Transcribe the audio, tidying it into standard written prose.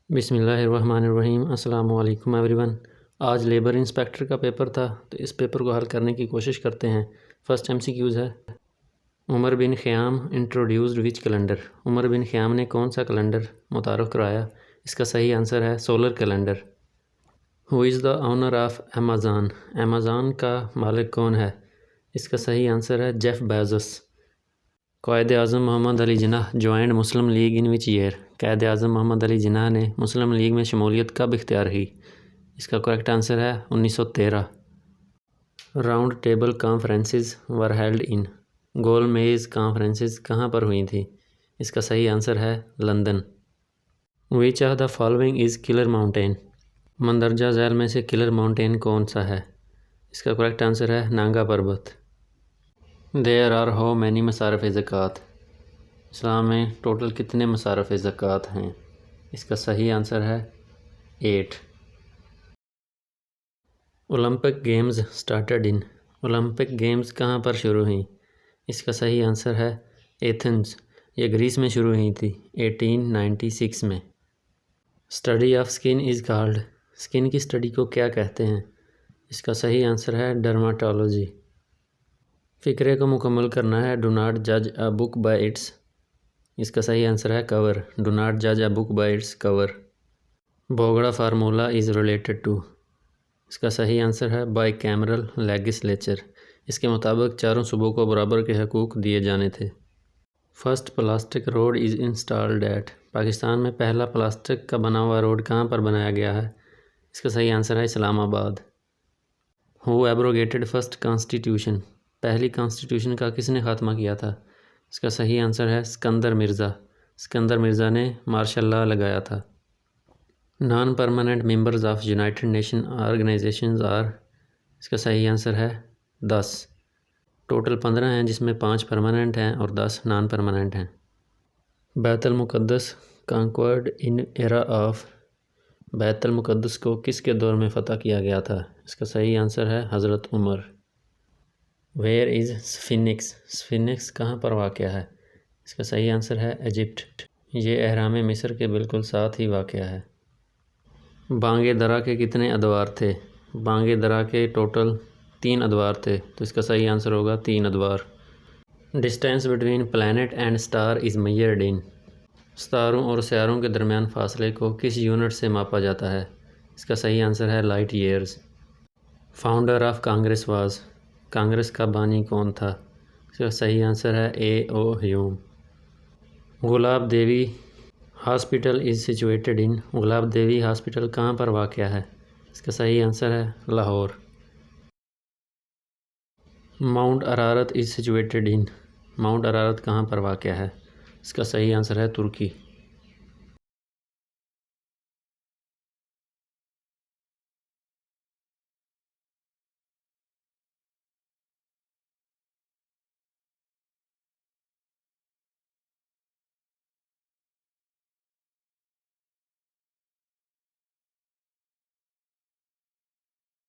बिस्मिल्लाहिर्रहमानिर्रहीम। अस्सलामु अलैकुम एवरीवन। आज लेबर इंस्पेक्टर का पेपर था, तो इस पेपर को हल करने की कोशिश करते हैं। फर्स्ट MCQs है। उमर बिन ख़याम इंट्रोड्यूस्ड विच कैलेंडर। उमर बिन ख़याम ने कौन सा कैलेंडर मुतारफ़ कराया? इसका सही आंसर है solar calendar. Who is the owner of Amazon. Amazon का मालिक कौन है? इसका सही आंसर है Jeff Bezos. Quaid Azam Mohammad Ali Jinnah joined Muslim League in which year. Quaid Azam Mohammad Ali Jinnah ने मुस्लिम लीग में शमूलियत कब इख्तियार की? इसका करेक्ट आंसर है 1913। Round table conferences were held in. गोल मेज़ कॉन्फ्रेंसेस कहाँ पर हुई थी? इसका सही आंसर है London. Which of the following is killer mountain. मंदरजा झैल में से किलर माउंटेन कौन सा है? इसका करेक्ट आंसर है Nanga Parbat. There are how many मसारफ़ ज़कात। इस्लाम में टोटल कितने मसारफ़ ज़कात हैं? इसका सही आंसर है 8। Olympic games started in. Olympic games कहाँ पर शुरू हुई? इसका सही आंसर है एथेंस। ये ग्रीस में शुरू हुई थी 1896 में। Study of skin is called. Skin की स्टडी को क्या कहते हैं? इसका सही आंसर है डर्माटोलॉजी। फ़िक्रे को मुकम्मल करना है। डू नॉट जज अ बुक बाय इट्स। इसका सही आंसर है कवर। डू नॉट जज a book by its cover. Bogra formula is related to. इसका सही आंसर है बाई कैमरल लेगिस्लेचर। इसके मुताबिक चारों सूबों को बराबर के हकूक़ दिए जाने थे। First plastic road is installed eight. Pakistan में पहला प्लास्टिक का बना हुआ रोड कहाँ पर बनाया गया है? इसका सही आंसर है Islamabad. Who abrogated first constitution. पहली कॉन्स्टिट्यूशन का किसने ख़ात्मा किया था? इसका सही आंसर है सिकंदर मिर्ज़ा। सिकंदर मिर्ज़ा ने मार्शल लॉ लगाया था। Non permanent members of United Nation organisations are. इसका सही आंसर है 10। टोटल 15 हैं, जिसमें 5 परमानेंट हैं और 10 नॉन परमानेंट हैं। बैतुल मुक़द्दस कॉन्क्वर्ड इन एरा ऑफ। बैतुल मुक़द्दस को किसके दौर में फ़तह किया गया था? इसका सही आंसर है Hazrat Umar. Where is Sphinx. Sphinx कहाँ पर वाक़या है? इसका सही आंसर है इजिप्ट। ये अहराम मिस्र के बिल्कुल साथ ही वाक़या है। बांगे दरा के कितने अदवार थे? बांगे दरा के टोटल 3 अदवार थे, तो इसका सही आंसर होगा 3 अदवार। Distance between planet and star is measured in. सितारों और सियारों के दरमियान फ़ासले को किस यूनिट से मापा जाता है? इसका सही आंसर है light years. Founder of Congress was. Congress का बानी कौन था? इसका सही आंसर है A.O. Hume. Gulab Devi hospital is situated in. Gulab Devi hospital कहाँ पर वाक़या है? इसका सही आंसर है Lahore. Mount Ararat is situated in. Mount Ararat कहाँ पर वाक़या है? इसका सही आंसर है तुर्की।